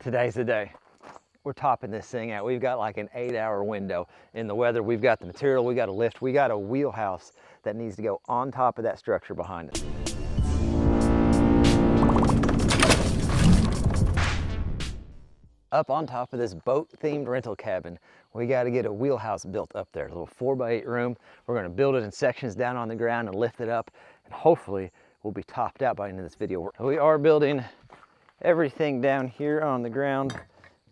Today's the day. We're topping this thing out. We've got like an 8-hour window in the weather. We've got the material, we got a lift, we got a wheelhouse that needs to go on top of that structure behind us. Up on top of this boat-themed rental cabin, we got to get a wheelhouse built up there, a little 4x8 room. We're going to build it in sections down on the ground and lift it up, and hopefully we'll be topped out by the end of this video. We are building everything down here on the ground,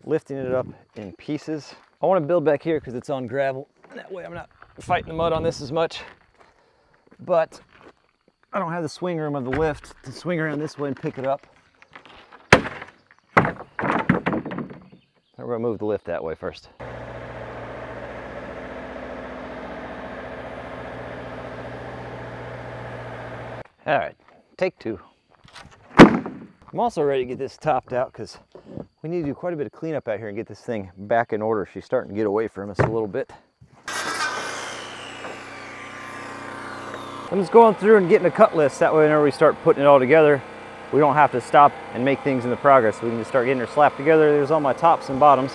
lifting it up in pieces. I want to build back here because it's on gravel. That way I'm not fighting the mud on this as much, but I don't have the swing room of the lift to swing around this way and pick it up. We're going to move the lift that way first. All right, take two. I'm also ready to get this topped out because we need to do quite a bit of cleanup out here and get this thing back in order. She's starting to get away from us a little bit. I'm just going through and getting a cut list. That way whenever we start putting it all together, we don't have to stop and make things in the progress. We can just start getting her slapped together. There's all my tops and bottoms.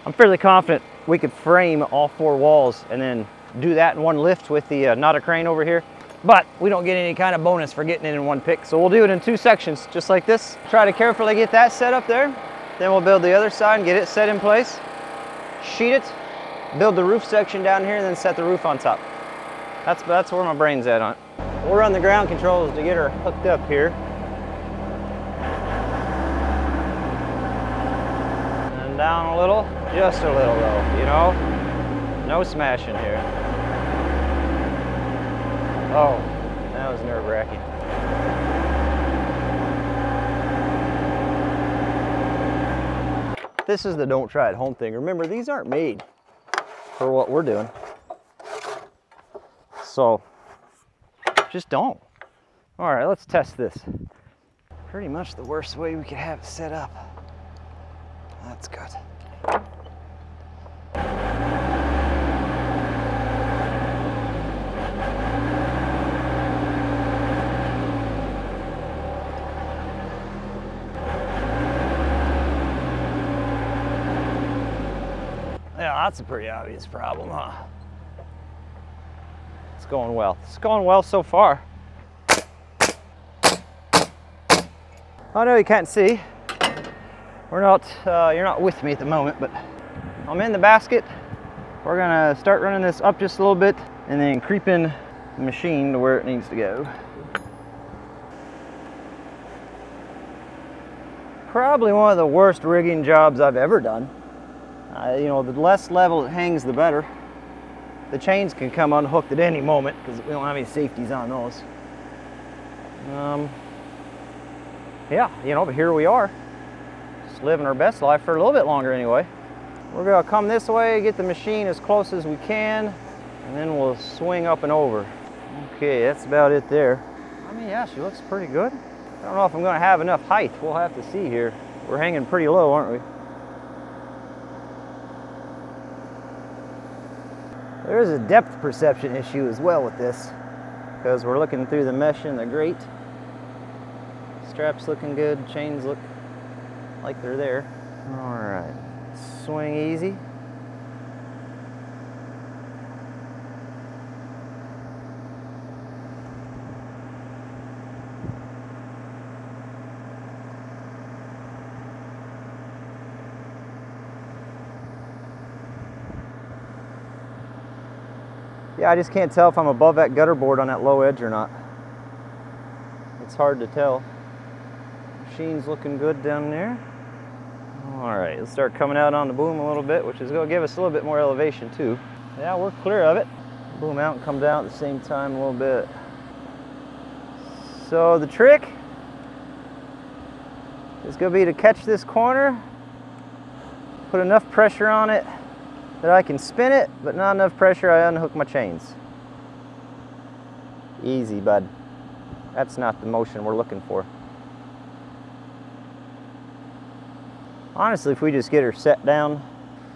I'm fairly confident we could frame all 4 walls and then do that in one lift with the not crane over here, but we don't get any kind of bonus for getting it in one pick, so we'll do it in 2 sections just like this. Try to carefully get that set up there, then we'll build the other side and get it set in place, sheet it, build the roof section down here, and then set the roof on top. That's where my brain's at on it. We'll run the ground controls to get her hooked up here. And down a little. Just a little though, you know? No smashing here. Oh, that was nerve-wracking. This is the don't try at home thing. Remember, these aren't made for what we're doing. So, just don't. All right, let's test this. Pretty much the worst way we could have it set up. That's good. Yeah, that's a pretty obvious problem, huh? It's going well. It's going well so far. I know you can't see. We're not, you're not with me at the moment, but I'm in the basket. We're gonna start running this up just a little bit and then creep in the machine to where it needs to go. Probably one of the worst rigging jobs I've ever done. You know, the less level it hangs, the better. The chains can come unhooked at any moment because we don't have any safeties on those. Yeah, you know, but here we are. Just living our best life for a little bit longer anyway. We're gonna come this way, get the machine as close as we can, and then we'll swing up and over. Okay, that's about it there. I mean, yeah, she looks pretty good. I don't know if I'm gonna have enough height. We'll have to see here. We're hanging pretty low, aren't we? There is a depth perception issue as well with this, because we're looking through the mesh in the grate. Straps looking good, chains look like they're there. All right, swing easy. Yeah, I just can't tell if I'm above that gutter board on that low edge or not. It's hard to tell. Machine's looking good down there. All right, let's start coming out on the boom a little bit, which is going to give us a little bit more elevation too. Yeah, we're clear of it. Boom out and come down at the same time a little bit. So the trick is going to be to catch this corner, put enough pressure on it that I can spin it, but not enough pressure I unhook my chains. Easy, bud. That's not the motion we're looking for. Honestly, if we just get her set down,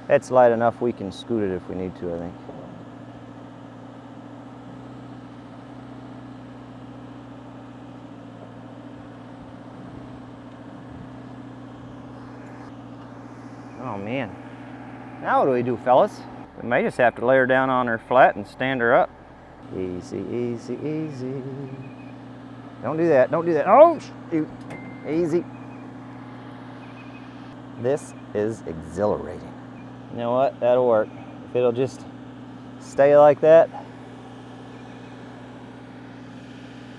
it's light enough we can scoot it if we need to, I think. Oh man. Now what do we do, fellas? We may just have to lay her down on her flat and stand her up. Easy, easy, easy. Don't do that, don't do that. Oh, shoot. Easy. This is exhilarating. You know what? That'll work. If it'll just stay like that,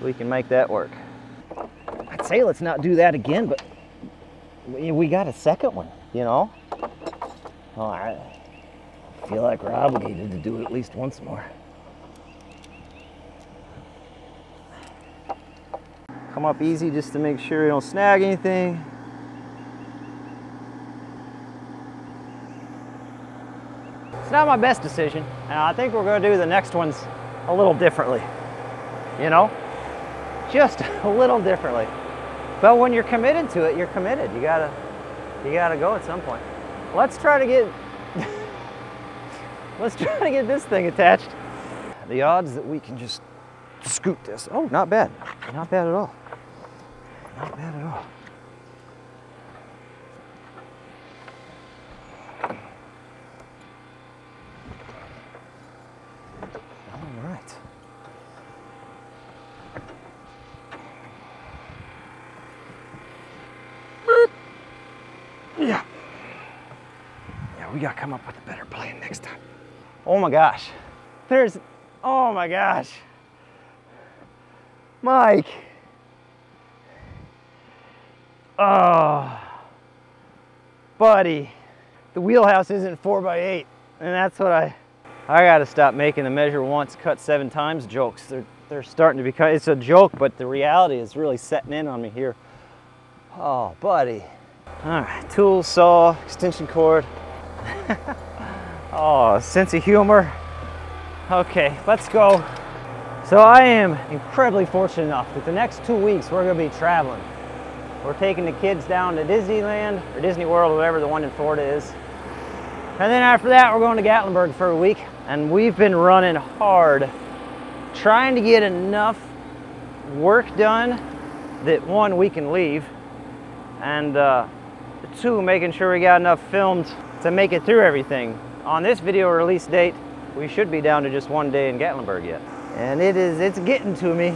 we can make that work. I'd say let's not do that again, but we got a second one, you know? All right. I feel like we're obligated to do it at least once more. Come up easy just to make sure you don't snag anything. It's not my best decision, and I think we're going to do the next ones a little differently, you know? Just a little differently. But when you're committed to it, you're committed. You gotta go at some point. Let's try to get let's try to get this thing attached. The odds that we can just scoot this. Oh, not bad. Not bad at all. Not bad at all. All right. Yeah. Yeah, we gotta come up with a better plan next time. Oh my gosh. Oh my gosh. Mike. Oh, buddy. The Wheelhouse isn't 4x8, and that's what I gotta stop making the measure once, cut 7 times jokes. They're starting to become, it's a joke, but the reality is really setting in on me here. Oh, buddy. All right, tools, saw, extension cord. Oh, sense of humor. Okay, let's go. So I am incredibly fortunate enough that the next 2 weeks we're gonna be traveling. We're taking the kids down to Disneyland, or Disney World, whatever the one in Florida is. And then after that, we're going to Gatlinburg for a week. And we've been running hard, trying to get enough work done that 1, we can leave, and 2, making sure we got enough filmed to make it through everything. On this video release date, we should be down to just 1 day in Gatlinburg yet. And it's getting to me.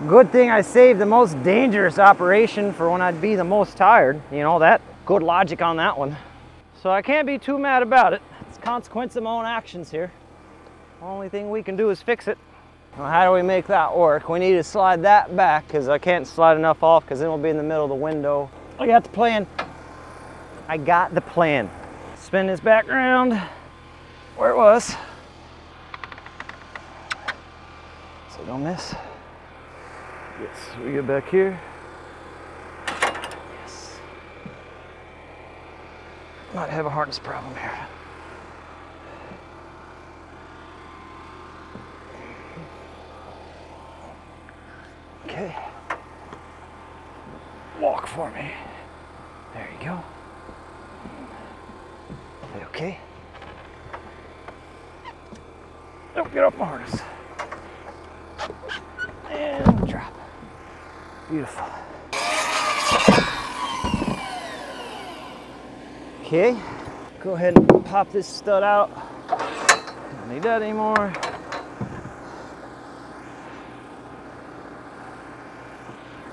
Good thing I saved the most dangerous operation for when I'd be the most tired. You know, that good logic on that one. So I can't be too mad about it. It's a consequence of my own actions here. Only thing we can do is fix it. Well, how do we make that work? We need to slide that back because I can't slide enough off because then we'll be in the middle of the window. I got the plan. I got the plan. Spin this back around where it was. So don't miss. Yes, we get back here. Yes. Might have a harness problem here. Okay. Walk for me. There you go. Okay. Don't get off my harness. And drop. Beautiful. Okay, go ahead and pop this stud out. Don't need that anymore.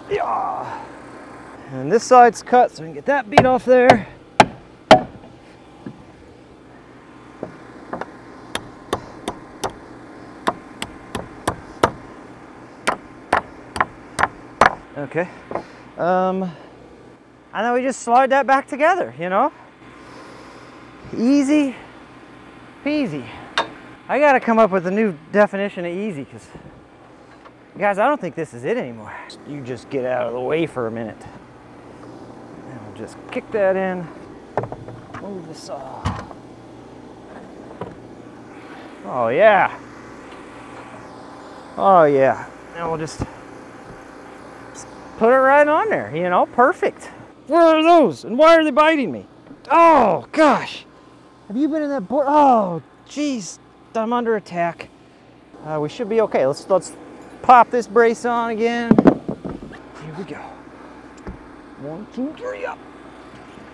Yeah. And this side's cut, so we can get that bead off there. Okay. And then we just slide that back together, you know? Easy peasy. I gotta come up with a new definition of easy, because guys, I don't think this is it anymore. You just get out of the way for a minute. And we'll just kick that in. Move this off. Oh yeah. Oh yeah. And we'll just put it right on there, you know, perfect. Where are those? And why are they biting me? Oh gosh. Have you been in that board? Oh geez, I'm under attack. We should be okay. Let's pop this brace on again. Here we go. 1, 2, 3, up.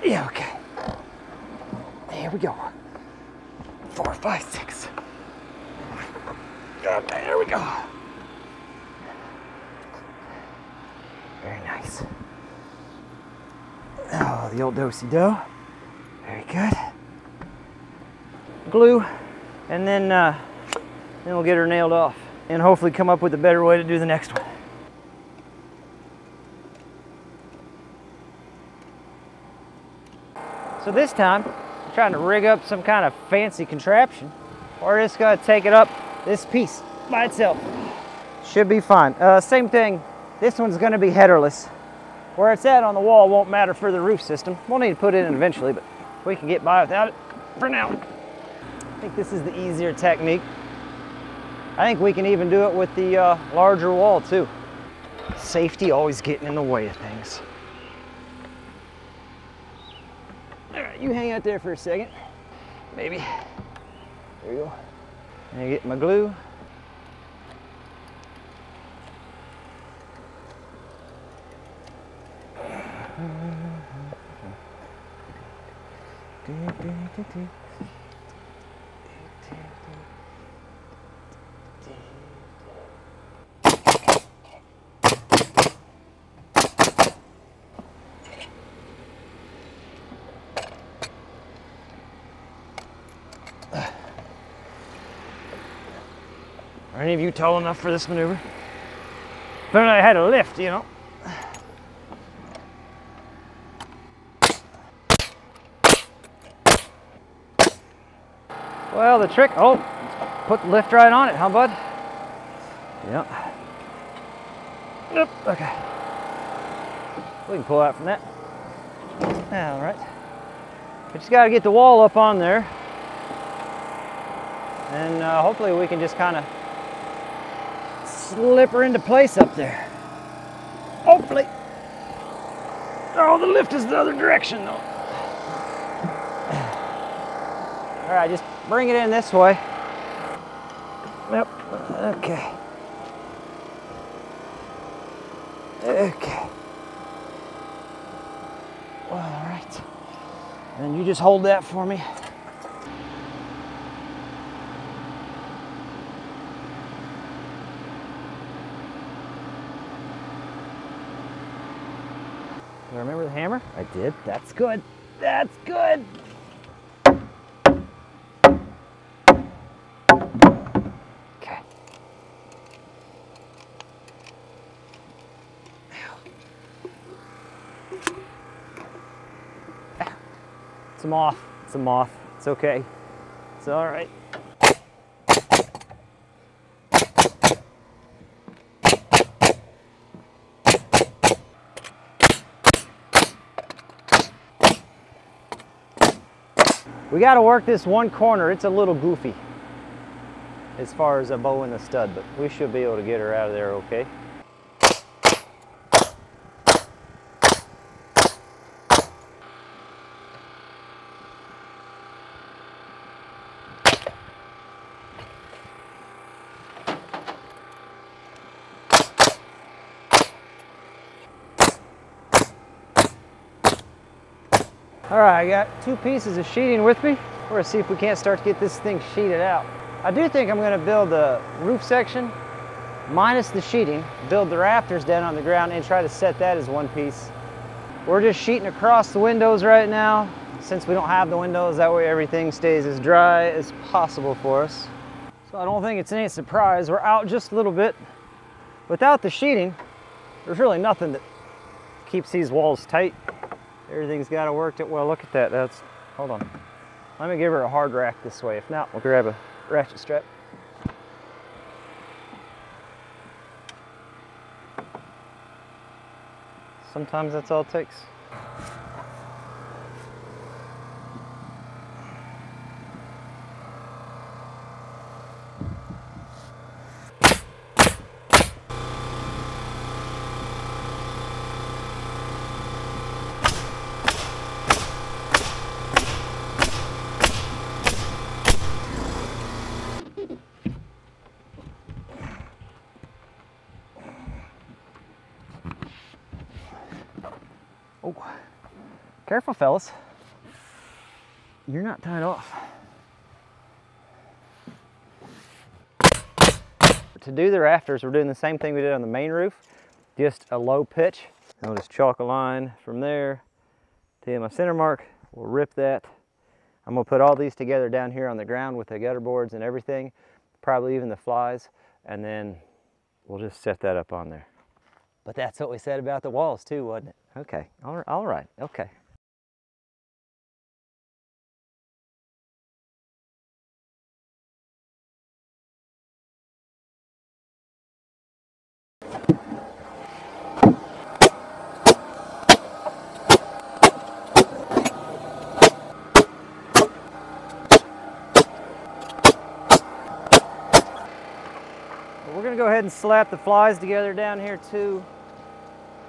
Yeah, okay. Here we go. 4, 5, 6. Okay, there we go. Very nice. Oh, the old do-si-do. Very good. Glue, and then we'll get her nailed off, and hopefully come up with a better way to do the next one. So this time, I'm trying to rig up some kind of fancy contraption. We're just gonna take it up this piece by itself. Should be fine. Same thing, this one's gonna be headerless. Where it's at on the wall won't matter for the roof system. We'll need to put it in eventually, but we can get by without it for now. I think this is the easier technique. I think we can even do it with the larger wall too. Safety always getting in the way of things. All right, you hang out there for a second, maybe. There you go. And I get my glue. Are any of you tall enough for this maneuver? If only I had a lift, you know. Well, the trick, oh, put the lift right on it, huh, bud? Yep. Yep, okay. We can pull out from that. All right. We just got to get the wall up on there. And hopefully we can just kind of slip her into place up there. Hopefully. Oh, the lift is the other direction, though. All right, just bring it in this way. Yep, okay. Okay. All right. And you just hold that for me. Do I remember the hammer? I did. That's good. That's good. Okay. It's a moth. It's a moth. It's okay. It's all right. We got to work this one corner. It's a little goofy as far as a bow and the stud, but we should be able to get her out of there okay. All right, I got 2 pieces of sheeting with me. We're gonna see if we can't start to get this thing sheeted out. I do think I'm gonna build the roof section minus the sheeting, build the rafters down on the ground and try to set that as one piece. We're just sheeting across the windows right now. Since we don't have the windows, that way everything stays as dry as possible for us. So I don't think it's any surprise. We're out just a little bit. Without the sheeting, there's really nothing that keeps these walls tight. Everything's got to work it. Well, look at that. Hold on. Let me give her a hard rack this way. If not, we'll grab a ratchet strap. Sometimes that's all it takes. Oh, careful, fellas. You're not tied off. To do the rafters, we're doing the same thing we did on the main roof, just a low pitch. I'll just chalk a line from there to my center mark. We'll rip that. I'm gonna put all these together down here on the ground with the gutter boards and everything, probably even the flies, and then we'll just set that up on there. But that's what we said about the walls too, wasn't it? Okay, all right, okay. We're gonna go ahead and slap the flies together down here too.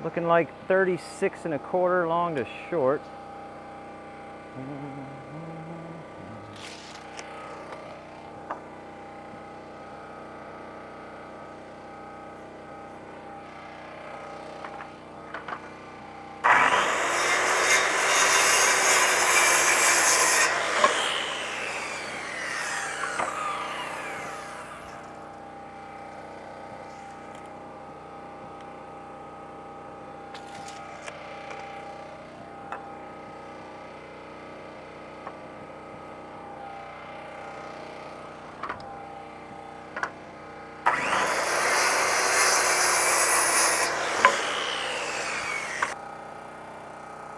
Looking like 36 1/4 long to short.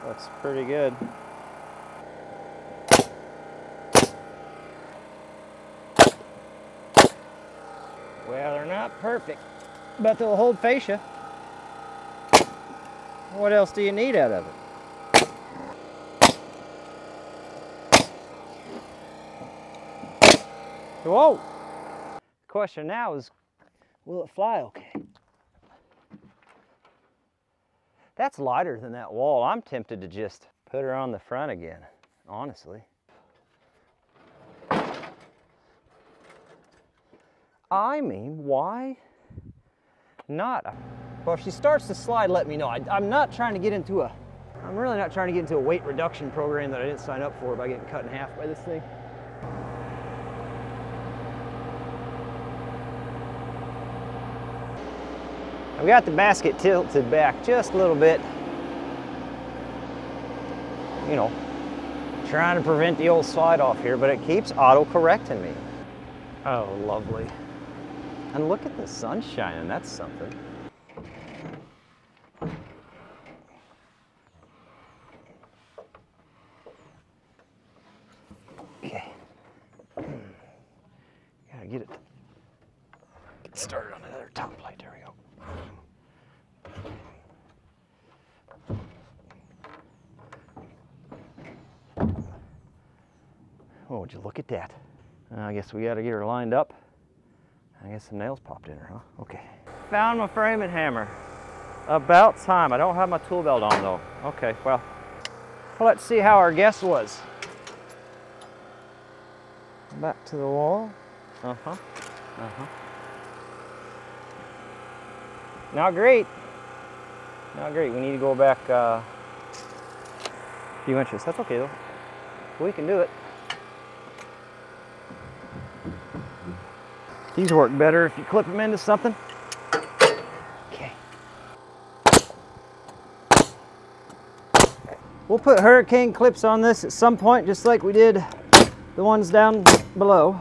Looks pretty good. Well, they're not perfect, but they'll hold fascia. What else do you need out of it? Whoa! The question now is, will it fly okay? That's lighter than that wall. I'm tempted to just put her on the front again, honestly. I mean, why not? Well, if she starts to slide, let me know. I'm not trying to get into I'm really not trying to get into a weight reduction program that I didn't sign up for by getting cut in half by this thing. I've got the basket tilted back just a little bit, you know, trying to prevent the old slide off here, but it keeps auto-correcting me. Oh, lovely. And look at the sun shining, that's something. Okay. Gotta get started on the other top plate, there we go. Oh, would you look at that? I guess we gotta get her lined up. I guess some nails popped in her, huh? Okay. Found my framing hammer. About time. I don't have my tool belt on though. Okay, well, let's see how our guess was. Back to the wall. Uh-huh. Uh-huh. Not great. Not great. We need to go back a few inches. That's okay though. We can do it. These work better if you clip them into something. Okay. We'll put hurricane clips on this at some point, just like we did the ones down below.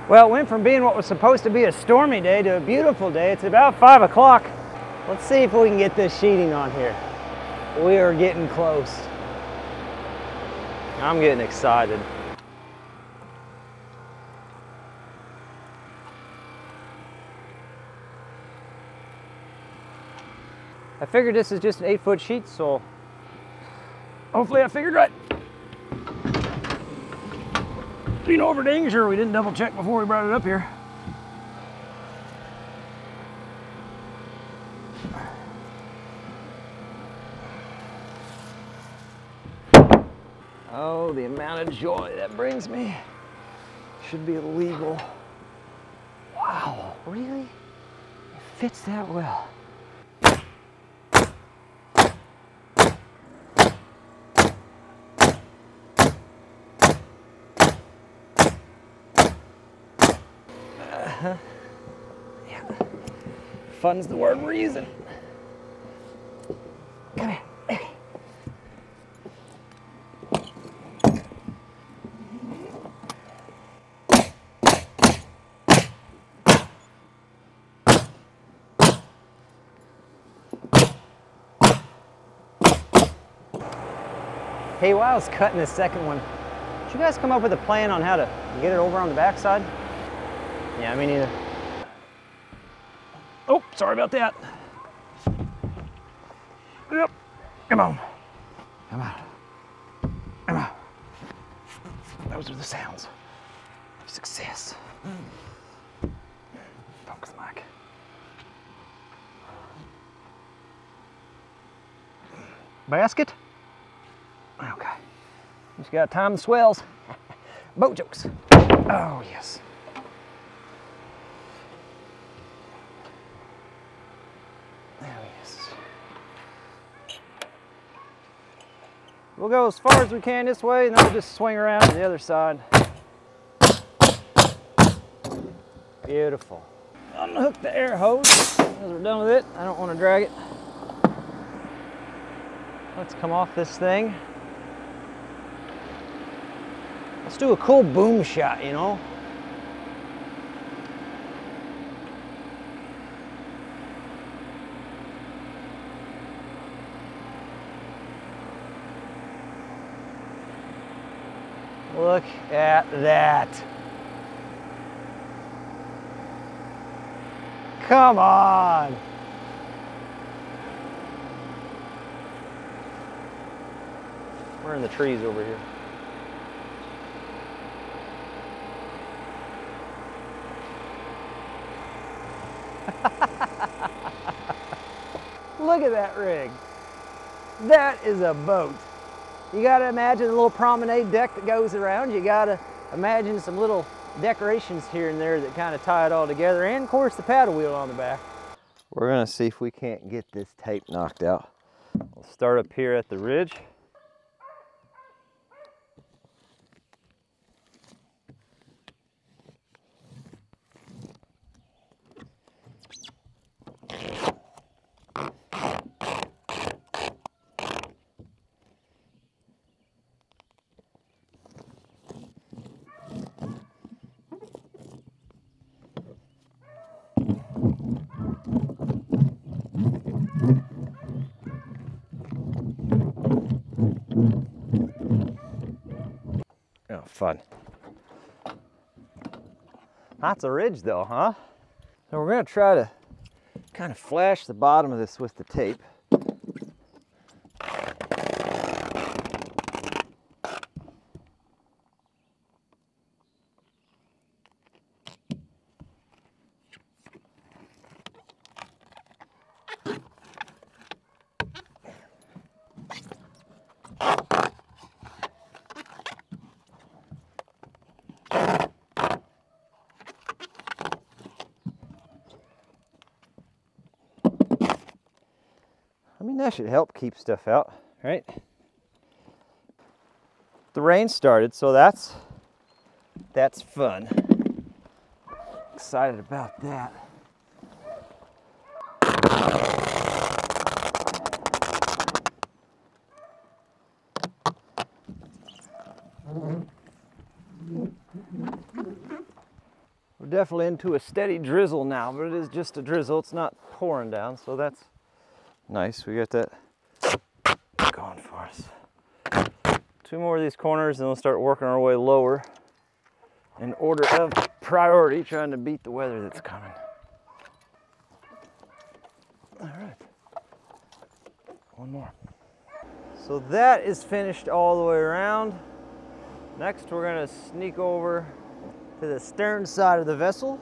Well, it went from being what was supposed to be a stormy day to a beautiful day. It's about 5 o'clock. Let's see if we can get this sheeting on here. We are getting close. I'm getting excited. I figured this is just an 8-foot sheet, so hopefully I figured right. You know, for dang sure we didn't double check before we brought it up here. Oh, the amount of joy that brings me. Should be illegal. Wow, really? It fits that well. Yeah. Fun's the word we're using. Come here. Hey, while I was cutting this second one, did you guys come up with a plan on how to get it over on the backside? Yeah, me neither. Oh, sorry about that. Yep. Come on. Come on. Come on. Those are the sounds of success. Focus, Mike. Basket? Okay. Just gotta time the swells. Boat jokes. Oh, yes. We'll go as far as we can this way, and then we'll just swing around to the other side. Beautiful. Unhook the air hose as we're done with it. I don't want to drag it. Let's come off this thing. Let's do a cool boom shot, you know? Look at that. Come on. We're in the trees over here. Look at that rig. That is a boat. You gotta imagine a little promenade deck that goes around. You gotta imagine some little decorations here and there that kind of tie it all together. And of course the paddle wheel on the back. We're gonna see if we can't get this tape knocked out. We'll start up here at the ridge. Oh, fun. That's a ridge though, huh? So we're gonna try to kind of flash the bottom of this with the tape. I mean, that should help keep stuff out, right? The rain started, so that's fun. Excited about that. We're definitely into a steady drizzle now, but it is just a drizzle. It's not pouring down, so that's nice. We got that going for us. 2 more of these corners and we'll start working our way lower in order of priority, trying to beat the weather that's coming. All right, 1 more. So that is finished all the way around. Next, we're gonna sneak over to the stern side of the vessel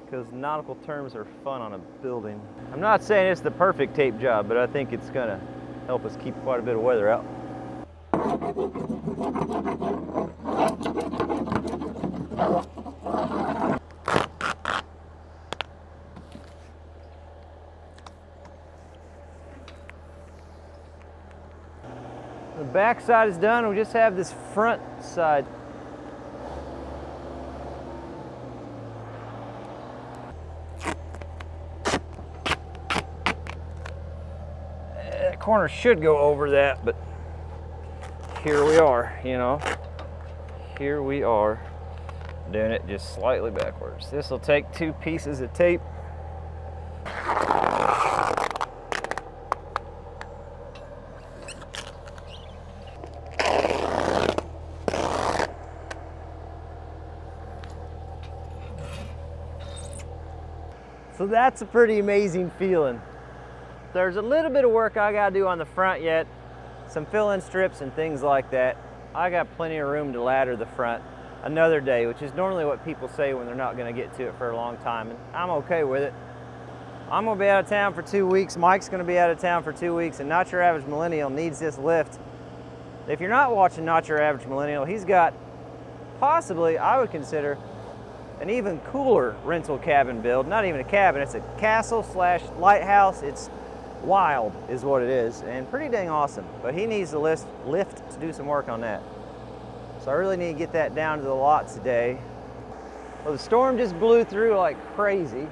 because nautical terms are fun on a building. I'm not saying it's the perfect tape job, but I think it's gonna help us keep quite a bit of weather out. The back side is done. We just have this front side. That corner should go over that, but here we are, you know. Here we are doing it just slightly backwards. This will take 2 pieces of tape. So that's a pretty amazing feeling. There's a little bit of work I gotta do on the front yet, some fill-in strips and things like that. I got plenty of room to ladder the front another day, which is normally what people say when they're not gonna get to it for a long time, and I'm okay with it. I'm gonna be out of town for 2 weeks, Mike's gonna be out of town for 2 weeks, and Not Your Average Millennial needs this lift. If you're not watching Not Your Average Millennial, he's got possibly, I would consider, an even cooler rental cabin build. Not even a cabin, it's a castle slash lighthouse. It's wild is what it is, and pretty dang awesome. But he needs the lift to do some work on that. So I really need to get that down to the lot today. Well, the storm just blew through like crazy.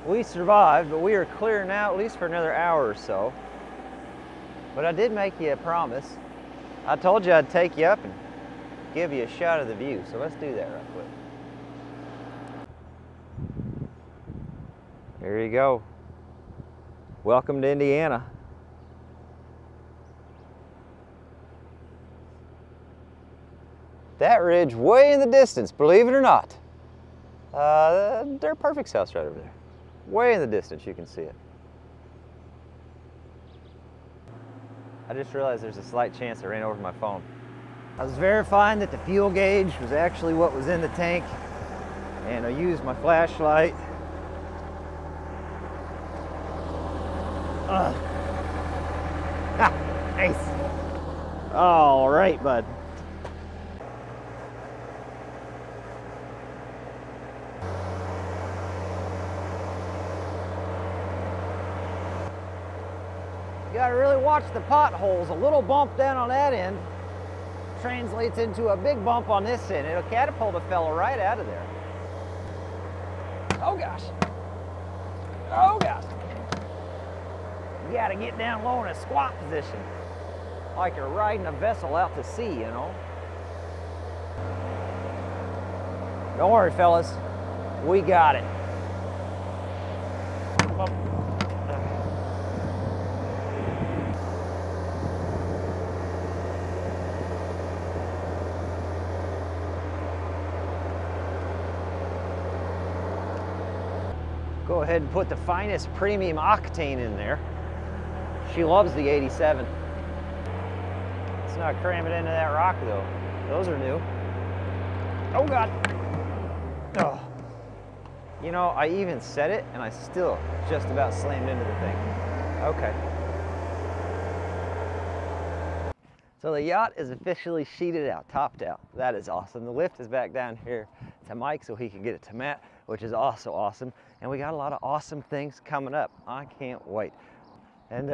We survived, but we are clear now at least for another hour or so. But I did make you a promise. I told you I'd take you up and give you a shot of the view, so let's do that real quick. There you go. Welcome to Indiana. That ridge way in the distance, believe it or not. Their Perfect's house right over there. Way in the distance, you can see it. I just realized there's a slight chance I ran over my phone. I was verifying that the fuel gauge was actually what was in the tank, and I used my flashlight. Nice. All right, bud. You gotta really watch the potholes. A little bump down on that end translates into a big bump on this end. It'll catapult a fella right out of there. Oh gosh. Oh gosh. You gotta get down low in a squat position, like you're riding a vessel out to sea, you know. Don't worry, fellas, we got it. Go ahead and put the finest premium octane in there. She loves the 87. Let's not cram it into that rock though. Those are new. Oh God. Oh. You know, I even set it and I still just about slammed into the thing. Okay. So the yacht is officially sheeted out, topped out. That is awesome. The lift is back down here to Mike so he can get it to Matt, which is also awesome. And we got a lot of awesome things coming up. I can't wait. And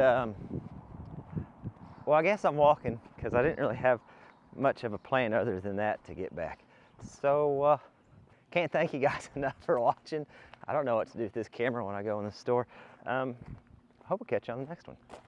well, I guess I'm walking because I didn't really have much of a plan other than that to get back. So can't thank you guys enough for watching. I don't know what to do with this camera when I go in the store. Hope we'll catch you on the next one.